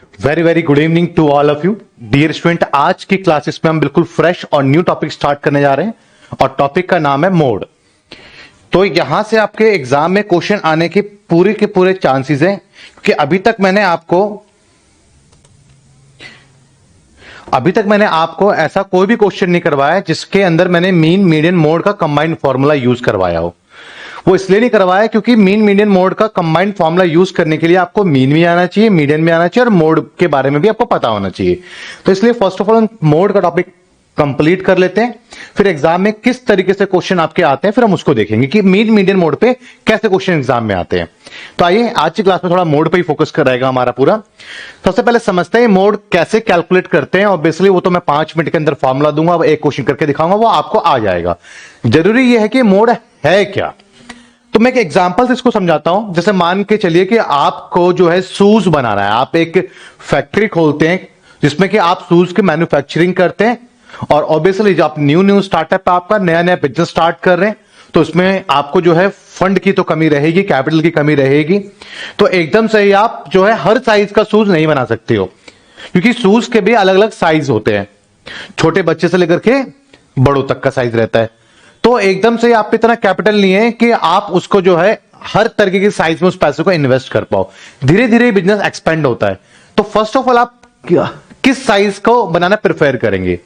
Very very good evening to all of you dear student. आज की classes में हम बिल्कुल फ्रेश और न्यू टॉपिक स्टार्ट करने जा रहे हैं और टॉपिक का नाम है मोड। तो यहां से आपके एग्जाम में क्वेश्चन आने के पूरे चांसेस हैं, क्योंकि अभी तक मैंने आपको ऐसा कोई भी क्वेश्चन नहीं करवाया जिसके अंदर मैंने मीन मीडियन मोड का कंबाइंड फॉर्मूला यूज करवाया हो। वो इसलिए नहीं करवाया क्योंकि मीन मीडियन मोड का कंबाइंड फॉर्मूला यूज करने के लिए आपको मीन भी आना चाहिए, मीडियन भी आना चाहिए और मोड के बारे में भी आपको पता होना चाहिए। तो इसलिए फर्स्ट ऑफ ऑल हम मोड का टॉपिक कंप्लीट कर लेते हैं, फिर एग्जाम में किस तरीके से क्वेश्चन आपके आते हैं फिर हम उसको देखेंगे कि मीन मीडियन मोड पे कैसे क्वेश्चन एग्जाम में आते हैं। तो आइए आज की क्लास में थोड़ा मोड पे ही फोकस कर रहेगा हमारा पूरा। सबसे पहले समझते हैं मोड कैसे कैलकुलेट करते हैं, और बेसिकली वो तो मैं 5 मिनट के अंदर फॉर्मूला दूंगा, अब एक क्वेश्चन करके दिखाऊंगा, वो आपको आ जाएगा। जरूरी यह है कि मोड है क्या। तो मैं एक एग्जांपल से इसको समझाता हूं। जैसे मान के चलिए कि आपको जो है शूज बनाना है, आप एक फैक्ट्री खोलते हैं जिसमें कि आप शूज की मैन्युफैक्चरिंग करते हैं, और ऑब्वियसली जब आप न्यू स्टार्टअप आपका नया बिजनेस स्टार्ट कर रहे हैं तो इसमें आपको जो है फंड की तो कमी रहेगी, कैपिटल की कमी रहेगी। तो एकदम से ही आप जो है हर साइज का शूज नहीं बना सकते हो, क्योंकि शूज के भी अलग अलग साइज होते हैं, छोटे बच्चे से लेकर के बड़ों तक का साइज रहता है। तो एकदम से आप इतना कैपिटल नहीं है कि आप उसको जो है हर तरीके की साइज में उस पैसे को इन्वेस्ट कर पाओ। धीरे धीरे बिजनेस एक्सपेंड होता है। तो फर्स्ट ऑफ ऑल आप किस साइज को बनाना प्रेफर करेंगे?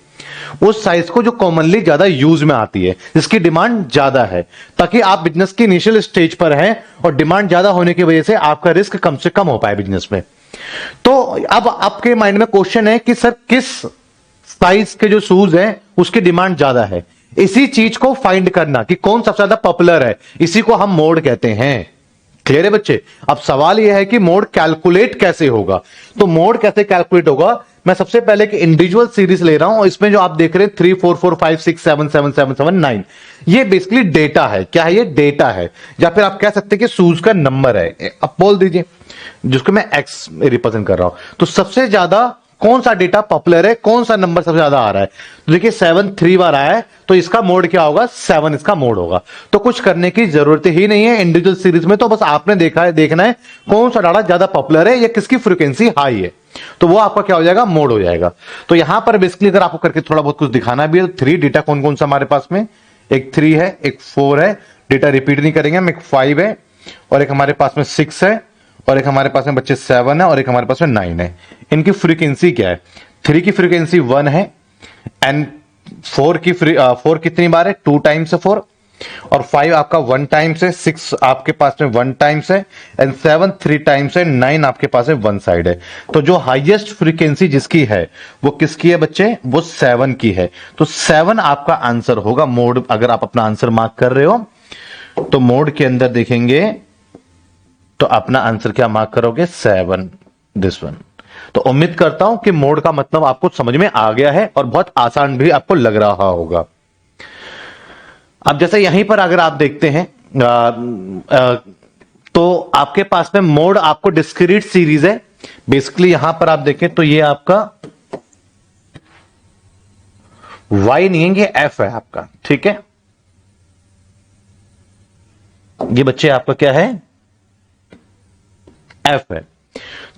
उस साइज को जो कॉमनली ज्यादा यूज में आती है, जिसकी डिमांड ज्यादा है, ताकि आप बिजनेस की इनिशियल स्टेज पर हैं और डिमांड ज्यादा होने की वजह से आपका रिस्क कम से कम हो पाए बिजनेस में। तो अब आपके माइंड में क्वेश्चन है कि सर किस साइज के जो शूज हैं उसकी डिमांड ज्यादा है। इसी चीज को फाइंड करना कि कौन सबसे ज्यादा पॉपुलर है, इसी को हम मोड कहते हैं। क्लियर है बच्चे? अब सवाल यह है कि मोड कैलकुलेट कैसे होगा। तो मोड कैसे कैलकुलेट होगा, मैं सबसे पहले एक इंडिविजुअल सीरीज ले रहा हूं, और इसमें जो आप देख रहे हैं 3 4 4 5 6 7 7 7 7 9, ये बेसिकली डेटा है। क्या है ये? डेटा है, या फिर आप कह सकते हैं कि शूज का नंबर है। अब बोल दीजिए जिसको मैं एक्स रिप्रेजेंट कर रहा हूं। तो सबसे ज्यादा कौन सा डेटा पॉपुलर है, कौन सा नंबर सबसे ज्यादा आ रहा है? तो देखिए 7 3 बार आया है, तो इसका मोड क्या होगा? 7 इसका मोड होगा। तो कुछ करने की जरूरत ही नहीं है इंडिविजुअल सीरीज में। तो बस आपने देखना है कौन सा डाटा ज्यादा पॉपुलर है या किसकी फ्रीक्वेंसी हाई है, तो वो आपका क्या हो जाएगा? मोड हो जाएगा। तो यहां पर बेसिकली अगर आपको करके थोड़ा बहुत कुछ दिखाना भी है तो 3 डेटा कौन कौन सा हमारे पास में, एक 3 है, एक 4 है, डेटा रिपीट नहीं करेंगे हम, एक 5 है, और एक हमारे पास में 6 है, और एक हमारे पास में बच्चे 7 है, और एक हमारे पास में 9 है। इनकी फ्रीक्वेंसी क्या है? 3 की फ्रीक्वेंसी 1 है, एंड 4 कितनी बार है? 2 टाइम्स है 4, और 5 आपका 1 टाइम्स है, 6 आपके पास में 1 टाइम्स है, एंड 7 3 टाइम्स है, 9 आपके पास में 1 साइड है। तो जो हाईएस्ट फ्रीक्वेंसी जिसकी है वो किसकी है बच्चे? वो 7 की है। तो 7 आपका आंसर होगा मोड। अगर आप अपना आंसर मार्क कर रहे हो तो मोड के अंदर देखेंगे तो अपना आंसर क्या मार्क करोगे? 7, दिस वन। तो उम्मीद करता हूं कि मोड का मतलब आपको समझ में आ गया है और बहुत आसान भी आपको लग रहा होगा। अब जैसे यहीं पर अगर आप देखते हैं तो आपके पास में मोड आपको डिस्क्रीट सीरीज है। बेसिकली यहां पर आप देखें तो ये आपका y नहीं है, ये f है आपका। ठीक है, ये बच्चे आपका क्या है? f है।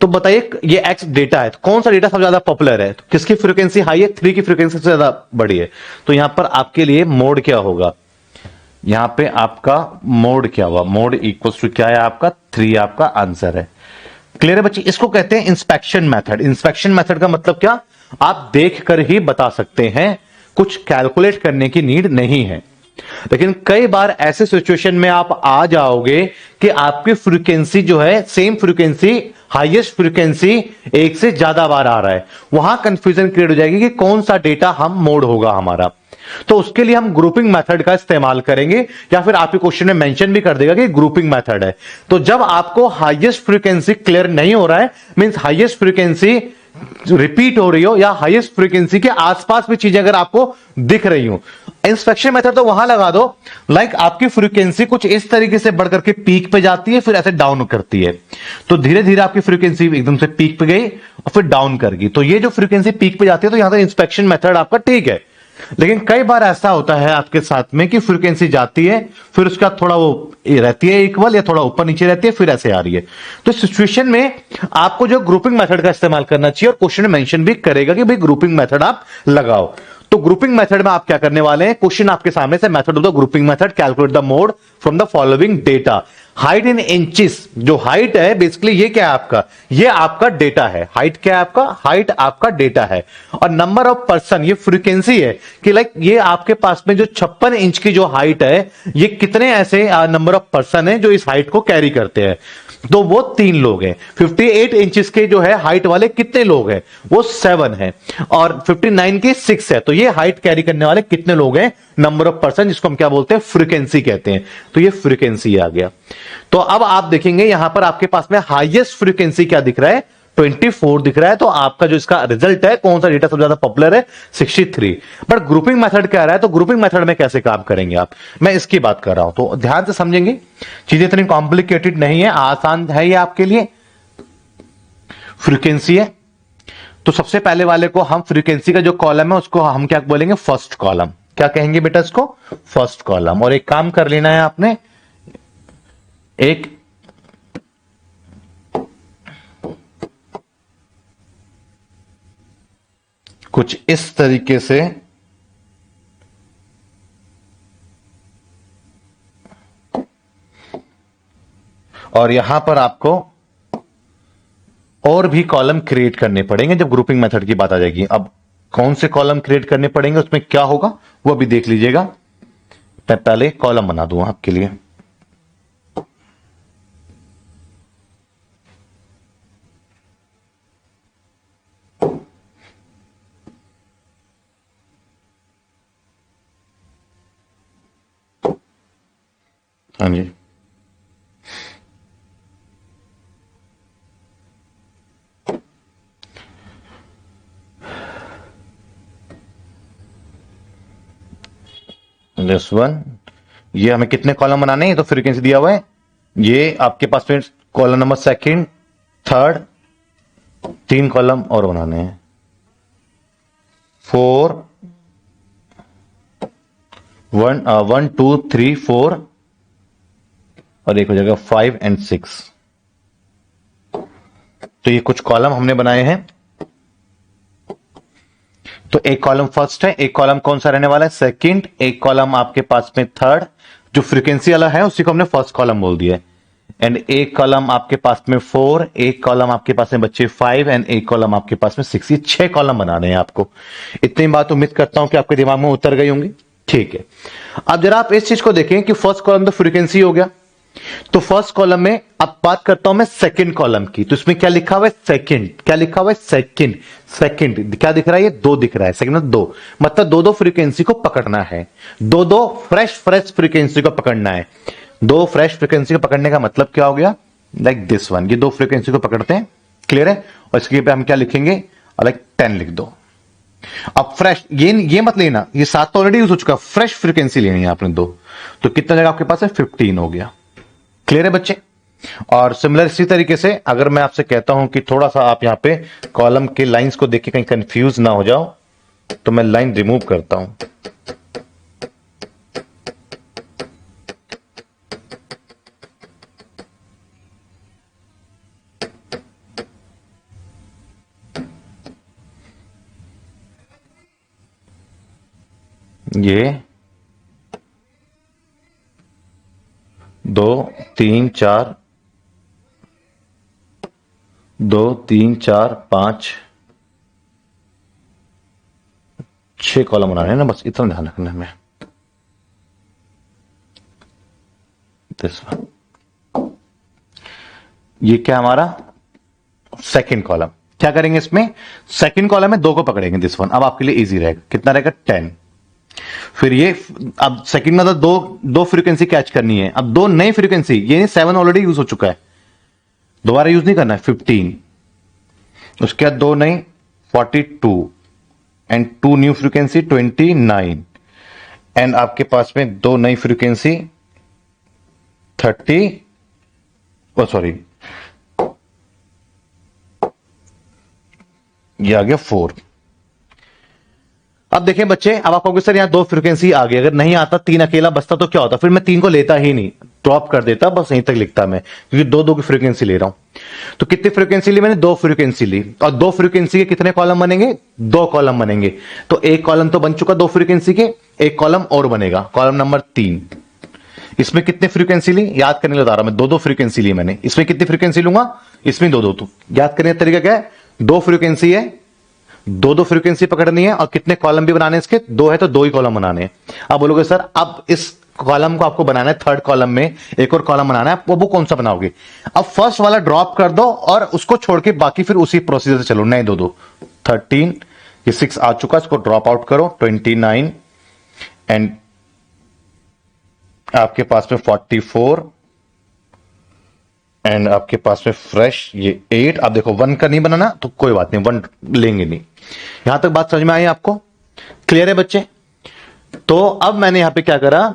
तो बताइए ये x डेटा है, तो कौन सा डेटा सबसे ज्यादा पॉपुलर है? तो किसकी फ्रीक्वेंसी हाई है? 3 की फ्रीक्वेंसी सबसे ज्यादा बड़ी है। तो यहां पर आपके लिए मोड क्या होगा? यहां पे आपका मोड क्या हुआ? मोड इक्वल्स टू क्या है आपका? 3 आपका आंसर है। क्लियर है बच्चे? इसको कहते हैं इंस्पेक्शन मेथड। इंस्पेक्शन मेथड का मतलब क्या? आप देख कर ही बता सकते हैं, कुछ कैलकुलेट करने की नीड नहीं है। लेकिन कई बार ऐसे सिचुएशन में आप आ जाओगे कि आपकी फ्रीक्वेंसी जो है, सेम फ्रीक्वेंसी, हाईएस्ट फ्रीक्वेंसी एक से ज्यादा बार आ रहा है, वहां कंफ्यूजन क्रिएट हो जाएगी कि कौन सा डेटा हम मोड होगा हमारा। तो उसके लिए हम ग्रुपिंग मेथड का इस्तेमाल करेंगे, या फिर आपके क्वेश्चन में मेंशन भी कर देगा कि ग्रुपिंग मेथड है। तो जब आपको हाईएस्ट फ्रीक्वेंसी क्लियर नहीं हो रहा है, मींस हाईएस्ट फ्रीक्वेंसी रिपीट हो रही हो, या हाईएस्ट फ्रीक्वेंसी के आसपास भी चीजें अगर आपको दिख रही हो, इंस्पेक्शन मेथड तो वहां लगा दो। लाइक आपकी फ्रीक्वेंसी कुछ इस तरीके से बढ़कर के पीक पे जाती है, फिर ऐसे डाउन करती है। तो धीरे धीरे आपकी फ्रीक्वेंसी एकदम से पीक पे गई और फिर डाउन कर गई। तो ये जो फ्रीक्वेंसी पीक पे जाती है, तो यहां तक इंस्पेक्शन मेथड आपका ठीक है। लेकिन कई बार ऐसा होता है आपके साथ में कि फ्रीक्वेंसी जाती है, फिर उसका थोड़ा वो रहती है इक्वल, या थोड़ा ऊपर नीचे रहती है, फिर ऐसे आ रही है। तो सिचुएशन में आपको जो ग्रुपिंग मेथड का इस्तेमाल करना चाहिए, और क्वेश्चन मेंशन भी करेगा कि भाई ग्रुपिंग मेथड आप लगाओ। तो ग्रुपिंग मेथड में आप क्या करने वाले हैं, क्वेश्चन आपके सामने से, method of the grouping method, calculate the mode from the following data. Height in inches, जो हाइट है बेसिकली ये क्या है आपका, ये आपका डेटा है। हाइट क्या है आपका, हाइट आपका डेटा है। और नंबर ऑफ पर्सन, ये फ्रीक्वेंसी है कि लाइक ये आपके पास में जो 56 इंच की जो हाइट है, ये कितने ऐसे नंबर ऑफ पर्सन है जो इस हाइट को कैरी करते हैं। तो वो 3 लोग हैं। 58 इंचेस के जो है हाइट वाले कितने लोग हैं, वो 7 है। और 59 के 6 है। तो ये हाइट कैरी करने वाले कितने लोग हैं, नंबर ऑफ पर्सन, जिसको हम क्या बोलते हैं, फ्रीक्वेंसी कहते हैं। तो ये फ्रीक्वेंसी आ गया। तो अब आप देखेंगे यहां पर आपके पास में हाईएस्ट फ्रीक्वेंसी क्या दिख रहा है, 24 दिख रहा है। तो आपका जो इसका रिजल्ट है, कौन सा डेटा सबसे ज्यादा पॉपुलर है, 63। बट ग्रुपिंग मेथड क्या रहा है, तो ग्रुपिंग मेथड में कैसे काम करेंगे आप, मैं इसकी बात कर रहा हूं। तो ध्यान से समझेंगे, चीजें इतनी कॉम्प्लिकेटेड नहीं है, आसान है ये आपके लिए। फ्रीक्वेंसी है, तो सबसे पहले वाले को हम, फ्रीक्वेंसी का जो कॉलम है उसको हम क्या बोलेंगे, फर्स्ट कॉलम। क्या कहेंगे बेटा इसको, फर्स्ट कॉलम। और एक काम कर लेना है आपने, एक कुछ इस तरीके से और यहां पर आपको और भी कॉलम क्रिएट करने पड़ेंगे जब ग्रुपिंग मेथड की बात आ जाएगी। अब कौन से कॉलम क्रिएट करने पड़ेंगे, उसमें क्या होगा वो भी देख लीजिएगा। मैं पहले कॉलम बना दूं आपके लिए। हाँ जी, दिस वन। ये हमें कितने कॉलम बनाने हैं, तो फ्रीक्वेंसी दिया हुआ है, ये आपके पास में column number second, third, 3 column और बनाने हैं, 4, 1 2 3 4, और एक हो जाएगा 5 एंड 6। तो ये कुछ कॉलम हमने बनाए हैं। तो एक कॉलम फर्स्ट है, एक कॉलम कौन सा रहने वाला है, सेकंड, एक कॉलम आपके पास में थर्ड, जो फ्रीक्वेंसी वाला है उसी को हमने फर्स्ट कॉलम बोल दिया है। एंड एक कॉलम आपके पास में 4, एक कॉलम आपके पास में बच्चे 5, एंड एक कॉलम आपके पास में 6। ये 6 कॉलम बनाने हैं आपको। इतनी बात उम्मीद करता हूं कि आपके दिमाग में उतर गई होंगी। ठीक है, अब जरा आप इस चीज को देखें कि फर्स्ट कॉलम तो फ्रीक्वेंसी हो गया, तो फर्स्ट कॉलम में अब बात करता हूं मैं सेकंड कॉलम की। तो इसमें क्या लिखा हुआ है, सेकंड। क्या लिखा हुआ है, सेकंड। सेकंड क्या दिख रहा है, ये 2 दिख रहा है। सेकंड में 2, मतलब 2 फ्रीक्वेंसी को पकड़ना है, 2 फ्रेश फ्रीक्वेंसी को पकड़ना है। 2 फ्रेश फ्रीक्वेंसी को पकड़ने का मतलब क्या हो गया, लाइक दिस वन। ये 2 फ्रीक्वेंसी को पकड़ते हैं, क्लियर है। और इसके पे हम क्या लिखेंगे, लाइक 10 लिख दो। अब फ्रेश, ये मत लेना, ये 7 तो ऑलरेडी यूज हो चुका, फ्रेश फ्रीक्वेंसी लेनी है आपने 2। तो कितना जगह आपके पास है, 15 हो गया। क्लियर है बच्चे। और सिमिलर इसी तरीके से अगर मैं आपसे कहता हूं कि थोड़ा सा आप यहां पे कॉलम के लाइंस को देख के कहीं कंफ्यूज ना हो जाओ, तो मैं लाइन रिमूव करता हूं। ये 2 3 4, 2 3 4 5 6 कॉलम बनाने हैं ना, बस इतना ध्यान रखना है हमें। दिस वन, ये क्या हमारा सेकंड कॉलम। क्या करेंगे इसमें, सेकंड कॉलम में 2 को पकड़ेंगे, दिस वन। अब आपके लिए इजी रहेगा, कितना रहेगा, 10। फिर ये, अब सेकंड में तो दो फ्रीक्वेंसी कैच करनी है। अब 2 नई फ्रीक्वेंसी, ये 7 ऑलरेडी यूज हो चुका है, दोबारा यूज नहीं करना है, 15। उसके बाद 2 नई, 42, एंड 2 न्यू फ्रीक्वेंसी, 29, एंड आपके पास में 2 नई फ्रीक्वेंसी, 30, सॉरी, ये आ गया 4। अब देखिए बच्चे, अब आप कहोगे सर यहाँ दो फ्रीक्वेंसी आ गई, अगर नहीं आता तीन अकेला बचता तो क्या होता, फिर मैं तीन को लेता ही नहीं, ड्रॉप कर देता, बस यहीं तक लिखता मैं, क्योंकि दो दो की फ्रीक्वेंसी ले रहा हूं। तो कितनी फ्रीक्वेंसी ली मैंने, दो फ्रीक्वेंसी ली, और दो फ्रीक्वेंसी के कितने कॉलम बनेंगे, दो कॉलम बनेंगे। तो एक कॉलम तो बन चुका दो फ्रीक्वेंसी के, एक कॉलम और बनेगा, कॉलम नंबर 3। इसमें कितने फ्रीक्वेंसी ली, याद करने लगा रहा मैं, दो दो फ्रीक्वेंसी ली मैंने। इसमें कितनी फ्रीक्वेंसी लूंगा, इसमें दो दो। तो याद करने का तरीका क्या है, दो फ्रीक्वेंसी है, दो दो फ्रीक्वेंसी पकड़नी है, और कितने कॉलम भी बनाने इसके, दो है तो दो ही कॉलम बनाने हैं। अब बोलोगे सर अब इस कॉलम को आपको बनाना है, थर्ड कॉलम में एक और कॉलम बनाना है, वो कौन सा बनाओगे। अब फर्स्ट वाला ड्रॉप कर दो और उसको छोड़ के बाकी फिर उसी प्रोसीजर से चलो, नहीं दो दो। 13, ये 6 आ चुका, इसको ड्रॉप आउट करो, 29 एंड आपके पास में 44 एंड आपके पास में फ्रेश ये 8। आप देखो 1 का नहीं बनाना तो कोई बात नहीं, 1 लेंगे नहीं। यहां तक बात समझ में आई आपको, क्लियर है बच्चे। तो अब मैंने यहां पे क्या करा,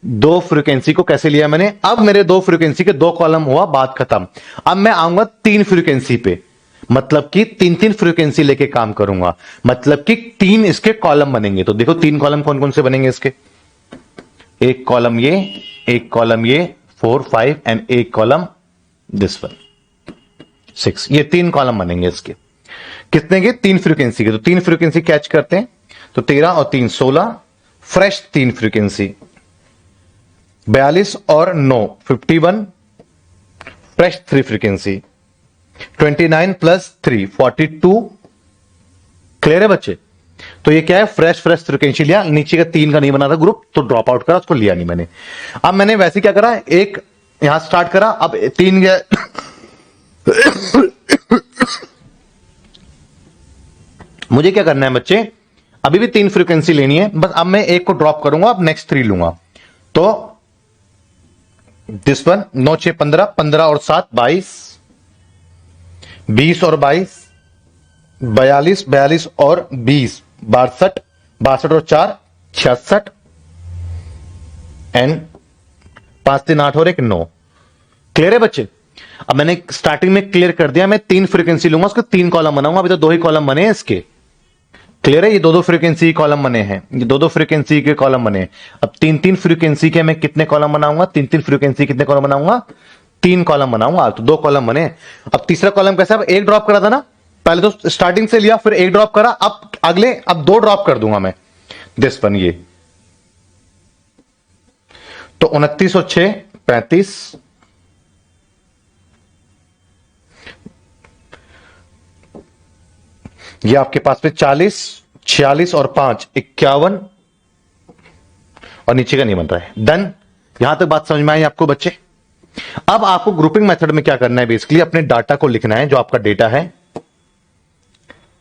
दो फ्रीक्वेंसी को कैसे लिया मैंने, अब मेरे दो फ्रीक्वेंसी के दो कॉलम हुआ, बात खत्म। अब मैं आऊंगा तीन फ्रीक्वेंसी पे, मतलब कि तीन तीन फ्रीक्वेंसी लेके काम करूंगा, मतलब कि तीन इसके कॉलम बनेंगे। तो देखो तीन कॉलम कौन कौन से बनेंगे इसके, एक कॉलम ये, एक कॉलम ये 4 5 एंड एक कॉलम दिस वन 6, ये तीन कॉलम बनेंगे इसके। कितने के, तीन फ्रीक्वेंसी के। तो तीन फ्रीक्वेंसी कैच करते हैं, तो 13 और 3 16, फ्रेश तीन फ्रीक्वेंसी 42 और 9 51, फ्रेश 3 फ्रीक्वेंसी 29 प्लस 3 42। क्लियर है बच्चे। तो ये क्या है, फ्रेश फ्रीक्वेंसी लिया, नीचे का 3 का नहीं बना था ग्रुप, तो ड्रॉप आउट करा, उसको लिया नहीं मैंने। अब मैंने वैसे क्या करा, एक यहां स्टार्ट करा, अब 3 गया मुझे क्या करना है बच्चे, अभी भी 3 फ्रीक्वेंसी लेनी है, बस अब मैं एक को ड्रॉप करूंगा, अब नेक्स्ट 3 लूंगा। तो दिस वन 9 6 15, 15 और 7 22, 20 और 22 42, 42 और 20 62, 62 और 4 66 एंड 5 3 8 और 1 9। क्लियर है बच्चे। अब मैंने स्टार्टिंग में क्लियर कर दिया, मैं 3 फ्रीक्वेंसी लूंगा, उसके 3 कॉलम बनाऊंगा, अभी तो 2 ही कॉलम बने हैं इसके। क्लियर है, ये दो दो फ्रीक्वेंसी कॉलम बने हैं, ये दो दो फ्रीक्वेंसी के कॉलम बने हैं। अब 3 3 फ्रीक्वेंसी के मैं कितने कॉलम बनाऊंगा, 3 3 फ्रीक्वेंसी कितने कॉलम बनाऊंगा, 3 कॉलम बनाऊंगा, तो 2 कॉलम बने। अब तीसरा कॉलम कैसा, अब एक ड्रॉप करा था ना, पहले तो स्टार्टिंग से लिया, फिर एक ड्रॉप करा, अब अगले अब 2 ड्रॉप कर दूंगा मैं, दिस वन ये। तो 29 और 6 35, ये आपके पास में 40 46 और 5 51, और नीचे का नहीं बन रहा है। डन, यहां तक बात समझ में आई आपको बच्चे। अब आपको ग्रुपिंग मेथड में क्या करना है, बेसिकली अपने डाटा को लिखना है, जो आपका डेटा है,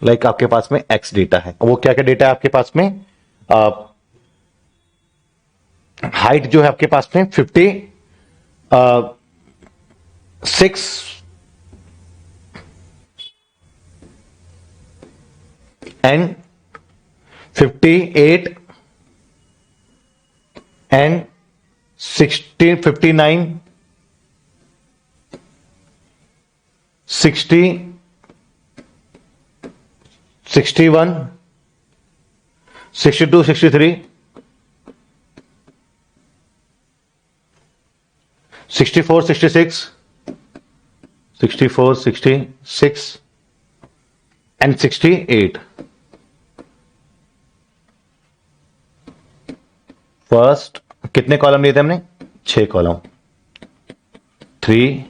लाइक आपके पास में एक्स डेटा है, वो क्या क्या डेटा है आपके पास में, हाइट जो है आपके पास में 56 एंड 58 एंड 60 59 60 61 62 63 64 66 64 66 एंड 68। फर्स्ट कितने कॉलम लिए थे हमने, 6 कॉलम, 3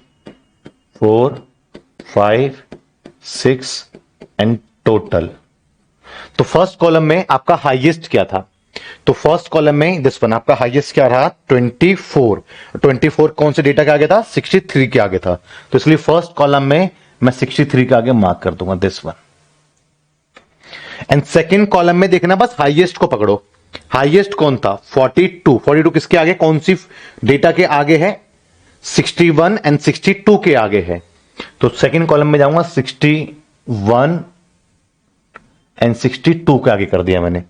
4 5 6 एंड टोटल। तो फर्स्ट कॉलम में आपका हाईएस्ट क्या था, तो फर्स्ट कॉलम में दिस वन आपका हाईएस्ट क्या रहा, 24। 24 कौन से डेटा के आगे था, 63 के आगे था, तो इसलिए फर्स्ट कॉलम में मैं 63 के आगे मार्क कर दूंगा, this one. And second column में देखना, बस हाईएस्ट को पकड़ो, हाईएस्ट कौन था, 42। 42 किसके आगे, कौन सी डेटा के आगे है, 61 एंड 62 के आगे है, तो सेकेंड कॉलम में जाऊंगा, 61 एंड 62 के आगे कर दिया मैंने।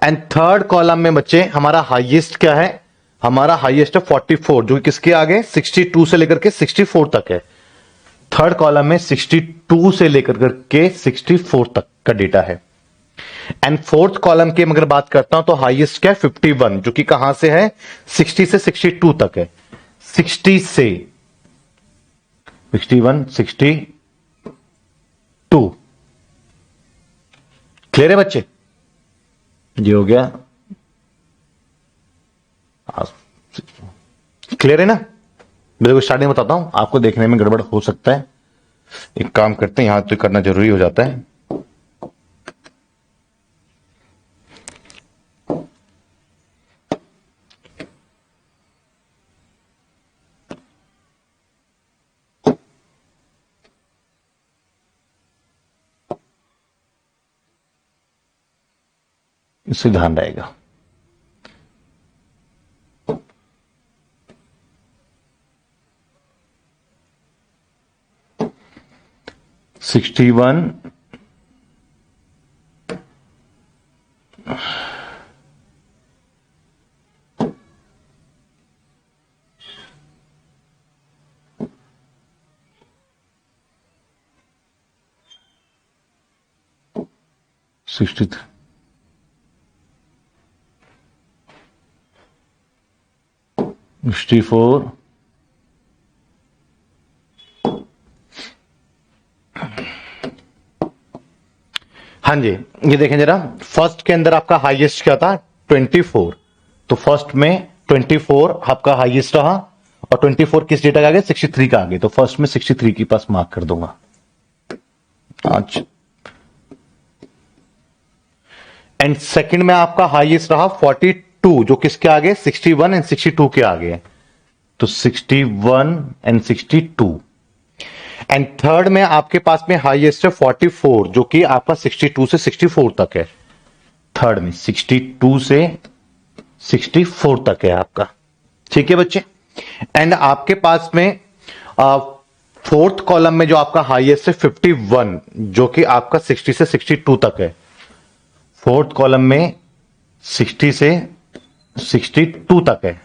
एंड थर्ड कॉलम में बच्चे हमारा हाईएस्ट क्या है, हमारा हाईएस्ट है 44, जो किसके आगे, 62 से लेकर के 64 तक है। थर्ड कॉलम में 62 से लेकर के 64 तक का डेटा है। एंड फोर्थ कॉलम की अगर बात करता हूं तो हाईएस्ट क्या है 51, जो कि कहां से है 60 से 62 तक है। 60 से 61 62 क्लियर है बच्चे? ये हो गया क्लियर है ना? मैं देखो स्टार्टिंग में बताता हूं, आपको देखने में गड़बड़ हो सकता है। एक काम करते हैं, यहां तो करना जरूरी हो जाता है। इससे ध्यान रहेगा। सिक्सटी वन 63 64 हाँ जी, ये देखें जरा, फर्स्ट के अंदर आपका हाईएस्ट क्या था 24, तो फर्स्ट में 24 आपका हाईएस्ट रहा और 24 किस डेटा का आ गया 63 का आ गया, तो फर्स्ट में 63 की पास मार्क कर दूंगा आज। एंड सेकंड में आपका हाईएस्ट रहा 42, जो किसके आगे 61 एंड 62 के आगे, तो 61 एंड 62। एंड थर्ड में आपके पास में हाईएस्ट है 44, जो कि आपका 62 से 64 तक है। थर्ड में 62 से 64 तक है आपका, ठीक है बच्चे। एंड आपके पास में फोर्थ कॉलम में जो आपका हाईएस्ट है 51, जो कि आपका 60 से 62 तक है। फोर्थ कॉलम में 60 से 62 तक है।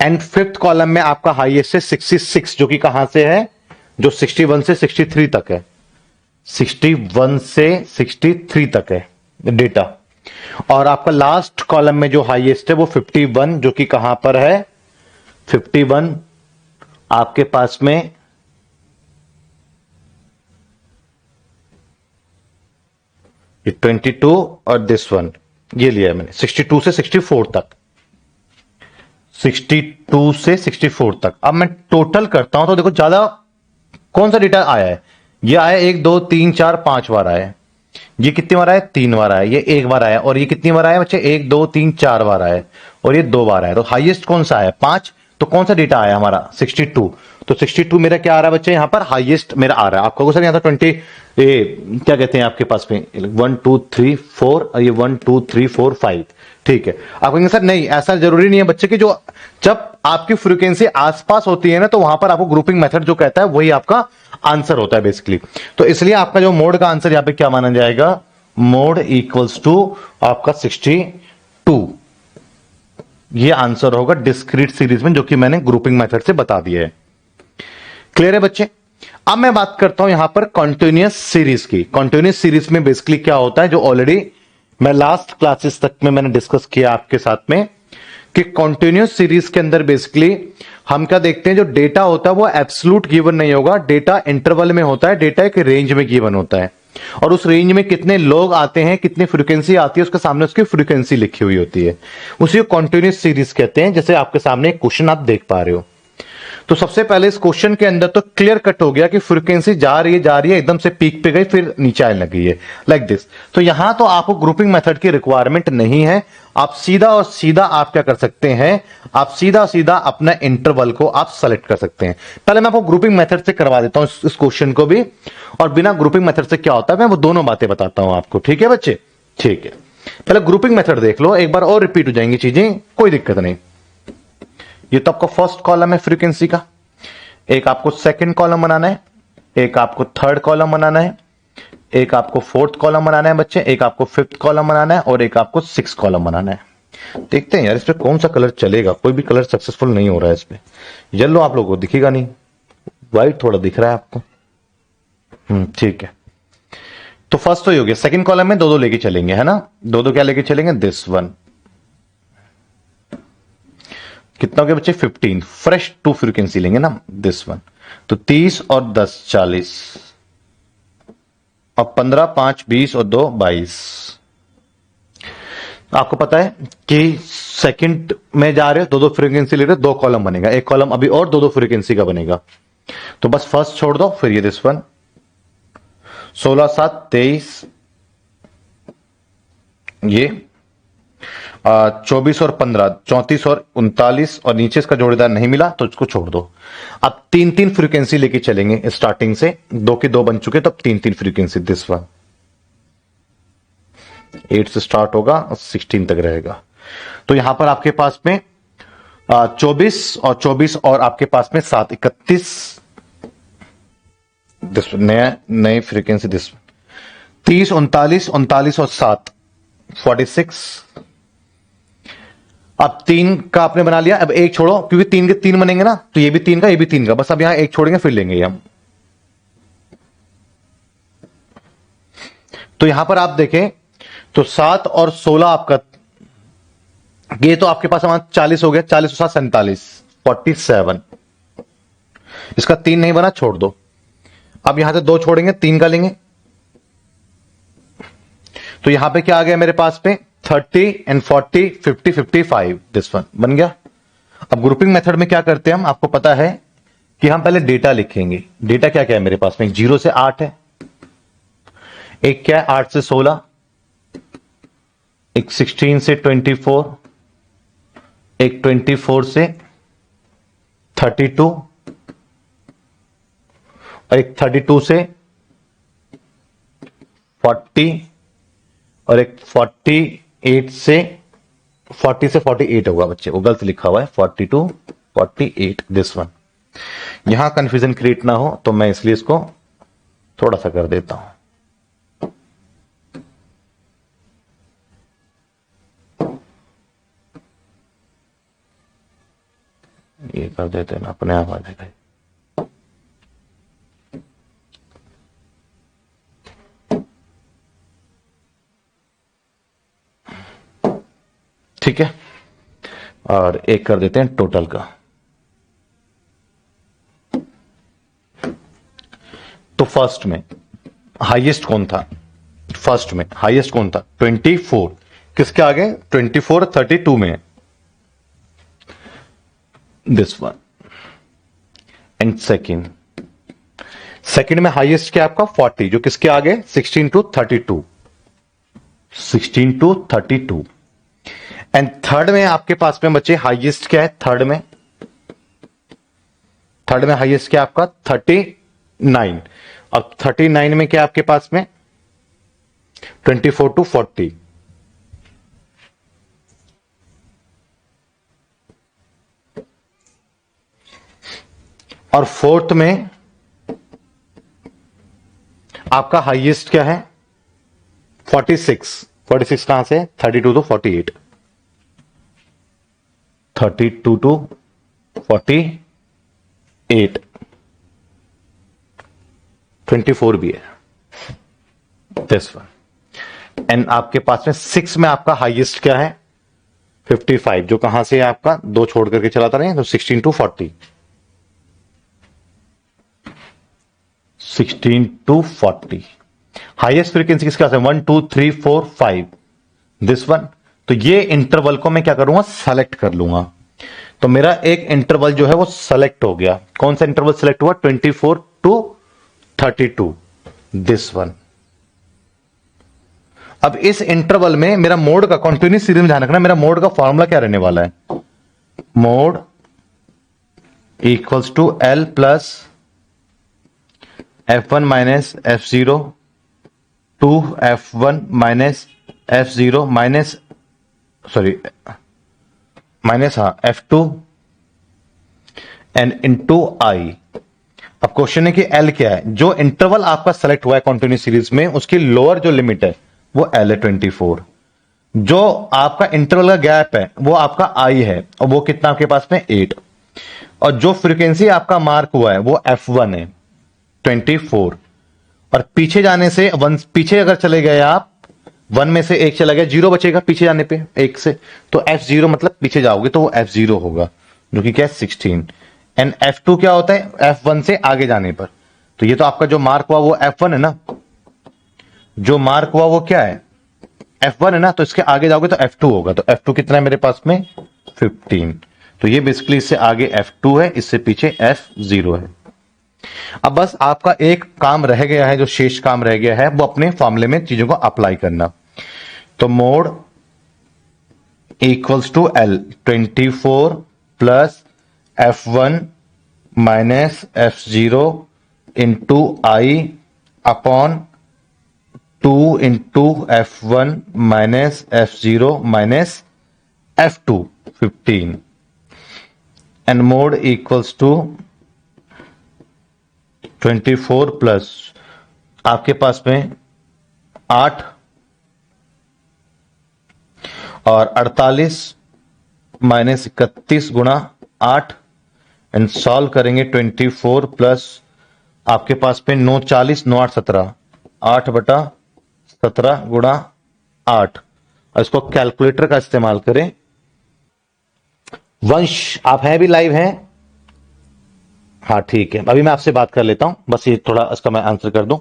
एंड फिफ्थ कॉलम में आपका हाईएस्ट है 66, जो कि कहां से है, जो 61 से 63 तक है। 61 से 63 तक है डेटा। और आपका लास्ट कॉलम में जो हाईएस्ट है वो 51, जो कि कहां पर है 51 आपके पास में ये 22 और दिस वन ये लिया है मैंने 62 से 64 तक, 62 से 64 तक। अब मैं टोटल करता हूं तो देखो ज्यादा कौन सा डेटा आया है, ये आया 1 2 3 4 5 बार आया है। ये कितनी बार आया 3 बार आया, ये 1 बार आया, और ये कितनी बार आया बच्चे 1 2 3 4 बार आया, और ये 2 बार आया। तो हाईएस्ट कौन सा आया 5, तो कौन सा डेटा आया हमारा 62, तो 62 मेरा क्या आ रहा है बच्चे यहां पर हाईएस्ट मेरा आ रहा है। आपको सर यहां तो 20 क्या कहते हैं आपके पास में 1 2 3 4 और ये 1 2 3 4 5, ठीक है। आप कहेंगे सर नहीं ऐसा जरूरी नहीं है बच्चे की, जो जब आपकी फ्रीक्वेंसी आसपास होती है ना तो वहां पर आपको ग्रुपिंग मेथड जो कहता है वही आपका आंसर होता है बेसिकली। तो इसलिए आपका जो मोड का आंसर यहां पे क्या माना जाएगा, मोड इक्वल्स टू आपका 62, ये आंसर होगा डिस्क्रीट सीरीज में, जो कि मैंने ग्रुपिंग मेथड से बता दिया है। क्लियर है बच्चे? अब मैं बात करता हूं यहां पर कॉन्टिन्यूअस सीरीज की। कॉन्टिन्यूअस सीरीज में बेसिकली क्या होता है, जो ऑलरेडी मैं लास्ट क्लासेस तक में मैंने डिस्कस किया आपके साथ में, कि कॉन्टिन्यूअस सीरीज के अंदर बेसिकली हम क्या देखते हैं, जो डेटा होता है वो एब्सोल्यूट गिवन नहीं होगा, डेटा इंटरवल में होता है, डेटा एक रेंज में गिवन होता है, और उस रेंज में कितने लोग आते हैं, कितनी फ्रीक्वेंसी आती है, उसके सामने उसकी फ्रीक्वेंसी लिखी हुई होती है, उसी को कॉन्टिन्यूअस सीरीज कहते हैं। जैसे आपके सामने एक क्वेश्चन आप देख पा रहे हो, तो सबसे पहले इस क्वेश्चन के अंदर तो क्लियर कट हो गया कि फ्रीक्वेंसी जा रही है एकदम से पीक पे गई फिर नीचे आने लगी है लाइक दिस। तो यहां तो आपको ग्रुपिंग मेथड की रिक्वायरमेंट नहीं है, आप सीधा और सीधा आप क्या कर सकते हैं, आप सीधा सीधा अपना इंटरवल को आप सेलेक्ट कर सकते हैं। पहले मैं आपको ग्रुपिंग मेथड से करवा देता हूं इस क्वेश्चन को भी, और बिना ग्रुपिंग मेथड से क्या होता है मैं वो दोनों बातें बताता हूं आपको, ठीक है बच्चे? ठीक है, पहले ग्रुपिंग मेथड देख लो, एक बार और रिपीट हो जाएंगी चीजें, कोई दिक्कत नहीं। ये तो आपका फर्स्ट कॉलम है फ्रीक्वेंसी का, एक आपको सेकंड कॉलम बनाना है, एक आपको थर्ड कॉलम बनाना है, एक आपको फोर्थ कॉलम बनाना है बच्चे, एक आपको फिफ्थ कॉलम बनाना है, और एक आपको सिक्स कॉलम बनाना है। देखते हैं यार इस पे कौन सा कलर चलेगा, कोई भी कलर सक्सेसफुल नहीं हो रहा है इस पे। येलो आप लोगों को दिखेगा नहीं, व्हाइट थोड़ा दिख रहा है आपको, ठीक है तो फर्स्ट तो ये हो गया, सेकंड कॉलम में दो दो लेके चलेंगे, है ना, दो दो क्या लेके चलेंगे, दिस वन। कितना हो गया बच्चे, 15। फ्रेश टू फ्रीक्वेंसी लेंगे ना, दिस वन। तो 30 और 10 40, और 15 5 20 और 2 22। आपको पता है कि सेकंड में जा रहे हो, दो दो फ्रीक्वेंसी ले रहे हो, दो कॉलम बनेगा, एक कॉलम अभी और दो दो फ्रीक्वेंसी का बनेगा। तो बस फर्स्ट छोड़ दो, फिर ये दिस वन। 16 7 23, ये 24 और 15 34 और 39, और नीचे इसका जोड़ीदार नहीं मिला तो इसको छोड़ दो। अब तीन तीन फ्रीक्वेंसी लेके चलेंगे स्टार्टिंग से, दो के दो बन चुके, तो अब तीन तीन फ्रीक्वेंसी, दिस वन 8 से स्टार्ट होगा और 16 तक रहेगा। तो यहां पर आपके पास में 24 और 24 और आपके पास में 7 31, दिस नया नई फ्रीक्वेंसी, दिस 30 39 39 और 7 46। अब 3 का आपने बना लिया, अब एक छोड़ो, क्योंकि 3 के 3 बनेंगे ना, तो ये भी 3 का ये भी 3 का, बस अब यहां एक छोड़ेंगे फिर लेंगे हम। तो यहां पर आप देखें तो 7 और 16 आपका, ये तो आपके पास हमारा 40 हो गया, 40 और 7 47 47। इसका 3 नहीं बना, छोड़ दो। अब यहां से 2 छोड़ेंगे, 3 का लेंगे, तो यहां पे क्या आ गया मेरे पास में 30 एंड 40 50 55, दिस वन बन गया। अब ग्रुपिंग मेथड में क्या करते हैं हम, आपको पता है कि हम पहले डेटा लिखेंगे। डेटा क्या क्या है मेरे पास में, 0 से 8 है, एक क्या है 8 से 16, एक 16 से 24, एक 24 से 32, और एक 32 से 40, और एक 48 से 40 से 48 होगा बच्चे, वो गलत लिखा हुआ है, 42 48, दिस वन। यहां कंफ्यूजन क्रिएट ना हो तो मैं इसलिए इसको थोड़ा सा कर देता हूं। ये कर देते हैं ना, अपने आप आ जाएगा। ठीक है, और एक कर देते हैं टोटल का। तो फर्स्ट में हाईएस्ट कौन था, फर्स्ट में हाईएस्ट कौन था 24, किसके आगे 24 32 में, this one. And second, second में हाईएस्ट क्या आपका 40, जो किसके आगे 16 टू 32, 16 टू 32। एंड थर्ड में आपके पास में बच्चे हाईएस्ट क्या है, थर्ड में हाईएस्ट क्या आपका 39, और 39 में क्या आपके पास में 24 टू 40। और फोर्थ में आपका हाईएस्ट क्या है 46, 46 कहां से 32 टू 48, 32 टू 48, 24 भी है, दिस वन। एंड आपके पास में 6 में आपका हाईएस्ट क्या है 55, जो कहां से है आपका, दो छोड़ करके चलाता रहे, तो 16 टू 40, 16 टू 40। हाईएस्ट फ्रीक्वेंसी किसके पास है 1 2 3 4 5, दिस वन। तो ये इंटरवल को मैं क्या करूंगा, सेलेक्ट कर लूंगा। तो मेरा एक इंटरवल जो है वो सेलेक्ट हो गया। कौन सा इंटरवल सेलेक्ट हुआ 24 टू 32, दिस वन। अब इस इंटरवल में मेरा मोड का कॉन्टिन्यूस सीरीज में ध्यान रखना, मेरा मोड का फॉर्मूला क्या रहने वाला है, mode equals to L plus F1 minus F0 to F1 minus F0 minus F2 and into I। अब क्वेश्चन है कि L क्या है, जो इंटरवल आपका सेलेक्ट हुआ है कॉन्टिन्यूस सीरीज में उसकी लोअर जो लिमिट है वो L है 24, जो आपका इंटरवल का गैप है वो आपका I है, और वो कितना आपके पास में 8, और जो फ्रीक्वेंसी आपका मार्क हुआ है वो F1 है 24, और पीछे जाने से वन, पीछे अगर चले गए आप, वन में से एक चला गया, जीरो बचेगा पीछे जाने पे एक से, तो F0 मतलब पीछे जाओगे तो वो F0 होगा, जो कि क्या है 16। एंड F2 क्या होता है, F1 से आगे जाने पर। तो ये तो आपका जो मार्क हुआ वो F1 है ना, जो मार्क हुआ वो क्या है F1 है ना, तो इसके आगे जाओगे तो F2 होगा। तो F2 कितना है मेरे पास में 15। तो ये बेसिकली इससे आगे F2 है, इससे पीछे F0 है। अब बस आपका एक काम रह गया है, जो शेष काम रह गया है वो अपने फॉर्मूले में चीजों को अप्लाई करना। तो mode equals to L 24 plus F1 minus F0 into I upon 2 into F1 minus F0 minus F2 15 and mode equals to 24 plus आपके पास में 8 और 48 माइनस 31 गुणा 8 एंड सॉल्व करेंगे। 24 प्लस आपके पास में 9 40 9 8 17 8 बटा 17 गुणा 8 और इसको कैलकुलेटर का इस्तेमाल करें। वंश आप हैं भी लाइव हैं? हाँ ठीक है, अभी मैं आपसे बात कर लेता हूं, बस ये थोड़ा इसका मैं आंसर कर दूं।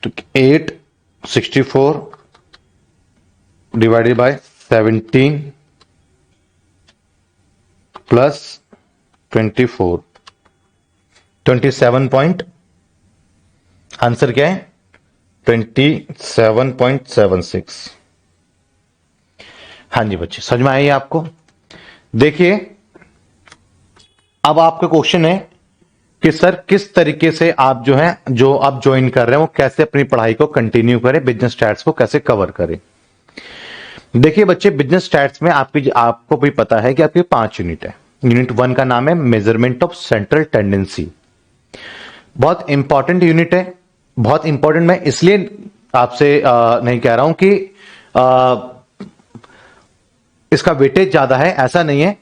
तो 864 divided by 17 plus 24 27 point, answer क्या है 27.76। हाँ जी बच्चे, समझ में आई आपको? देखिए अब आपका क्वेश्चन है कि सर किस तरीके से आप जो है, जो आप ज्वाइन कर रहे हैं वो कैसे अपनी पढ़ाई को कंटिन्यू करें, बिजनेस स्टैट्स को कैसे कवर करें। देखिए बच्चे, बिजनेस स्टैट्स में आपको भी पता है कि आपके 5 यूनिट है। यूनिट 1 का नाम है मेजरमेंट ऑफ सेंट्रल टेंडेंसी। बहुत इंपॉर्टेंट यूनिट है, बहुत इंपॉर्टेंट। मैं इसलिए आपसे नहीं कह रहा हूं कि इसका वेटेज ज्यादा है, ऐसा नहीं है।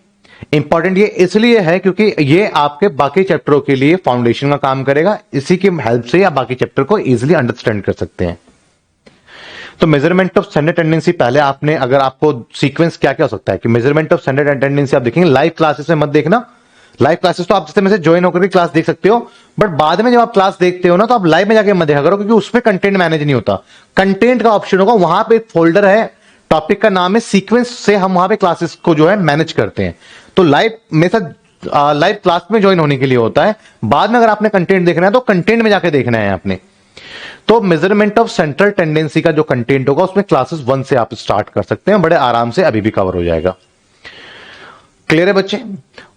इंपॉर्टेंट ये इसलिए है क्योंकि ये आपके बाकी चैप्टरों के लिए फाउंडेशन का काम करेगा। इसी की हेल्प से आप बाकी चैप्टर को इजीली अंडरस्टैंड कर सकते हैं। तो मेजरमेंट ऑफ स्टैंडर्ड टेंडेंसी, पहले आपने, अगर आपको सीक्वेंस क्या क्या हो सकता है कि मेजरमेंट ऑफ स्टैंडर्ड टेंडेंसी आप देखेंगे लाइव क्लासेस में, मत देखना। लाइव क्लासेस तो आप जैसे में से ज्वाइन होकर के क्लास देख सकते हो, बट बाद में जब आप क्लास देखते हो ना, तो आप लाइव में जाके मत देखा करो, क्योंकि उसमें कंटेंट मैनेज नहीं होता। कंटेंट का ऑप्शन होगा, वहां पे एक फोल्डर है, टॉपिक का नाम है सीक्वेंस, से हम वहां पे क्लासेस को जो है मैनेज करते हैं। तो लाइव में लाइव क्लास में ज्वाइन होने के लिए होता है। बाद में अगर आपने कंटेंट देखना है तो कंटेंट में जाके देखना है आपने। तो मेजरमेंट ऑफ सेंट्रल टेंडेंसी का जो कंटेंट होगा उसमें क्लासेस 1 से आप स्टार्ट कर सकते हैं, बड़े आराम से अभी भी कवर हो जाएगा। क्लियर है बच्चे?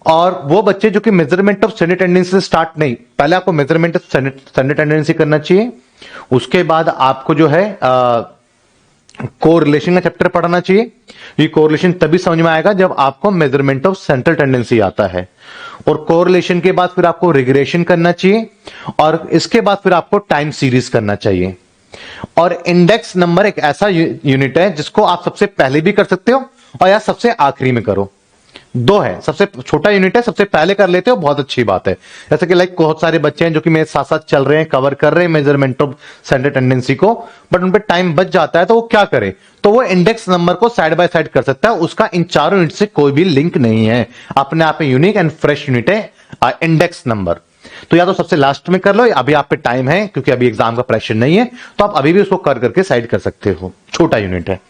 और वो बच्चे जो कि मेजरमेंट ऑफ स्टैंडर्ड टेंडेंसी से स्टार्ट नहीं, पहले आपको मेजरमेंट ऑफ स्टैंडर्ड टेंडेंसी करना चाहिए, उसके बाद आपको जो है कोरिलेशन का चैप्टर पढ़ना चाहिए। ये कोरिलेशन तभी समझ में आएगा जब आपको मेजरमेंट ऑफ सेंट्रल टेंडेंसी आता है। और कोरिलेशन के बाद फिर आपको रिग्रेशन करना चाहिए, और इसके बाद फिर आपको टाइम सीरीज करना चाहिए। और इंडेक्स नंबर एक ऐसा यूनिट है जिसको आप सबसे पहले भी कर सकते हो और या सबसे आखिरी में करो। 2 है, सबसे छोटा यूनिट है, सबसे पहले कर लेते हो, बहुत अच्छी बात है। जैसे कि लाइक बहुत सारे बच्चे हैं जो कि मेरे साथ साथ चल रहे हैं, कवर कर रहे हैं मेजरमेंट ऑफ सेंट्रल टेंडेंसी को, बट उन पे टाइम बच जाता है, तो वो क्या करे, तो वो इंडेक्स नंबर को साइड बाय साइड कर सकता है। उसका इन चारों यूनिट से कोई भी लिंक नहीं है, अपने आप में यूनिक एंड फ्रेश यूनिट है इंडेक्स नंबर। तो या तो सबसे लास्ट में कर लो, अभी आप पे टाइम है क्योंकि अभी एग्जाम का प्रेशर नहीं है, तो आप अभी भी उसको कर करके साइड कर सकते हो, छोटा यूनिट है।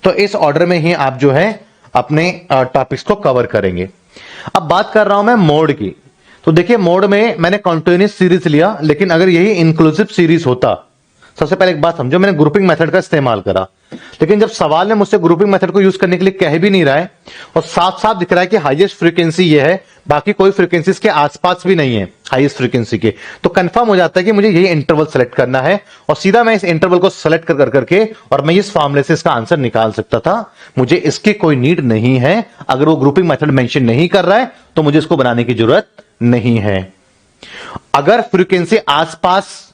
तो इस ऑर्डर में ही आप जो है अपने टॉपिक्स को कवर करेंगे। अब बात कर रहा हूं मैं मोड की। तो देखिए मोड में मैंने कॉन्टिन्यूस सीरीज लिया, लेकिन अगर यही इंक्लूसिव सीरीज होता, सबसे पहले एक बात समझो, मैंने ग्रुपिंग मेथड का इस्तेमाल करा, लेकिन जब सवाल में मुझसे ग्रुपिंग मेथड को यूज करने के लिए कह भी नहीं रहा है और साफ साफ दिख रहा है कि हाईएस्ट फ्रीक्वेंसी ये है, बाकी कोई फ्रीक्वेंसीज के आसपास भी नहीं है हाईएस्ट फ्रीक्वेंसी के, तो कंफर्म हो जाता है कि मुझे यही इंटरवल सेलेक्ट करना है और सीधा मैं इस इंटरवल को सेलेक्ट कर करके और मैं इस फॉर्मूले से इसका आंसर निकाल सकता था। मुझे इसकी कोई नीड नहीं है। अगर वो ग्रुपिंग मेथड मेंशन नहीं कर रहा है तो मुझे इसको बनाने की जरूरत नहीं है। अगर फ्रीक्वेंसी आसपास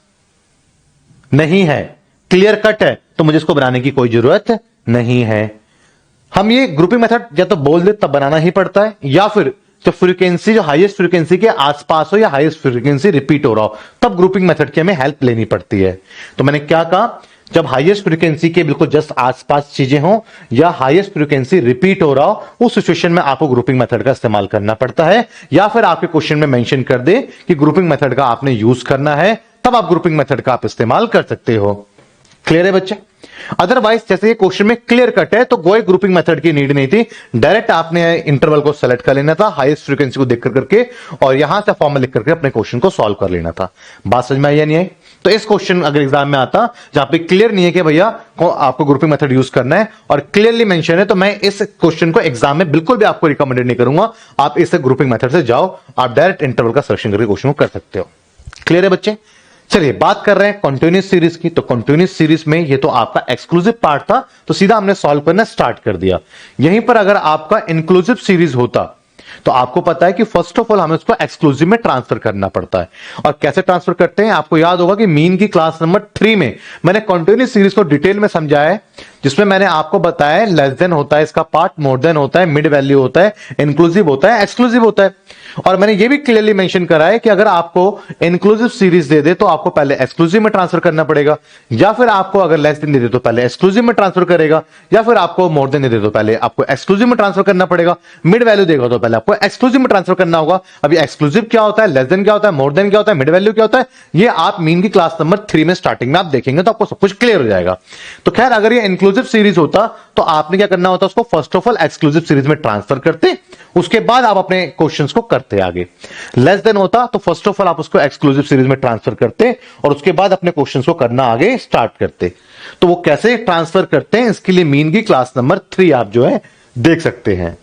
नहीं है, क्लियर कट है, तो मुझे इसको बनाने की कोई जरूरत नहीं है। हम ये ग्रुपिंग मेथड या तो बोल दे तब बनाना ही पड़ता है, या फिर जब फ्रीक्वेंसी जो हाईएस्ट फ्रीक्वेंसी के आसपास हो या हाईएस्ट फ्रीक्वेंसी रिपीट हो रहा हो, तब ग्रुपिंग मेथड की हमें हेल्प लेनी पड़ती है। तो मैंने क्या कहा, जब हाईएस्ट फ्रीक्वेंसी के बिल्कुल जस्ट आसपास चीजें हो या हाईएस्ट फ्रीक्वेंसी रिपीट हो रहा हो, उस सिचुएशन में आपको ग्रुपिंग मेथड का इस्तेमाल करना पड़ता है, या फिर आपके क्वेश्चन में मेंशन कर दे कि ग्रुपिंग मेथड का आपने यूज करना है, तब आप ग्रुपिंग मेथड का आप इस्तेमाल कर सकते हो। क्लियर है बच्चे? अदरवाइज जैसे ये क्वेश्चन में क्लियर कट है तो कोई ग्रुपिंग मेथड की नीड नहीं थी, डायरेक्ट आपने इंटरवल को सेलेक्ट कर लेना था हाईएस्ट फ्रीक्वेंसी को देख करके और यहां से फॉर्मूला लिख करके अपने क्वेश्चन को सॉल्व कर लेना था। बात समझ में आई या नहीं आई? तो इस क्वेश्चन अगर एग्जाम में आता जहां पे क्लियर नहीं है कि भैया आपको ग्रुपिंग मेथड यूज करना है और क्लियरली मेंशन है, तो मैं इस क्वेश्चन को एग्जाम में बिल्कुल भी आपको रिकमेंडेड नहीं करूंगा। आप इस ग्रुपिंग मेथड से जाओ, आप डायरेक्ट इंटरवल का सिलेक्शन करके क्वेश्चन को कर सकते हो। क्लियर है बच्चे? चलिए बात कर रहे हैं कंटिन्यूअस सीरीज की। तो कंटिन्यूअस सीरीज में ये तो आपका एक्सक्लूसिव पार्ट था, तो सीधा हमने सॉल्व करना स्टार्ट कर दिया। यहीं पर अगर आपका इंक्लूसिव सीरीज होता तो आपको पता है कि फर्स्ट ऑफ ऑल हमें उसको एक्सक्लूसिव में ट्रांसफर करना पड़ता है। और कैसे ट्रांसफर करते हैं, आपको याद होगा कि मीन की क्लास नंबर 3 में मैंने कंटिन्यूअस सीरीज को डिटेल में समझाया है, जिसमें मैंने आपको बताया लेस देन होता है इसका पार्ट, मोर देन होता है, मिड वैल्यू होता है, इंक्लूसिव होता है, एक्सक्लूसिव होता है। और मैंने ये भी क्लियरली मेंशन करा है कि अगर आपको इंक्लूसिव सीरीज दे दे तो आपको पहले एक्सक्लूसिव में ट्रांसफर करना पड़ेगा, या फिर आपको अगर लेस देन दे दे तो पहले एक्सक्लूसिव में ट्रांसफर करेगा, या फिर आपको मोर देन दे दे तो पहले आपको एक्सक्लूसिव में ट्रांसफर करना पड़ेगा, मिड वैल्यू देगा तो पहले आपको एक्सक्लूसिव में ट्रांसफर करना होगा। अभी एक्सक्लूसिव क्या होता है, लेस देन क्या होता है, मोर देन क्या होता है, मिड वैल्यू क्या होता है, ये आप मीन की क्लास नंबर 3 में स्टार्टिंग में आप देखेंगे तो आपको सब कुछ क्लियर हो जाएगा। तो खैर अगर ये इंक्लूसिव सीरीज होता तो आपने क्या करना होता, उसको first of all exclusive series में ट्रांसफर करते, उसके बाद आप अपने क्वेश्चंस को करते आगे। लेस देन होता तो फर्स्ट ऑफ ऑल आप उसको एक्सक्लूसिव सीरीज में ट्रांसफर करते और उसके बाद अपने क्वेश्चंस को करना आगे स्टार्ट करते। तो वो कैसे ट्रांसफर करते हैं इसके लिए मीन की क्लास नंबर 3 आप जो है देख सकते हैं।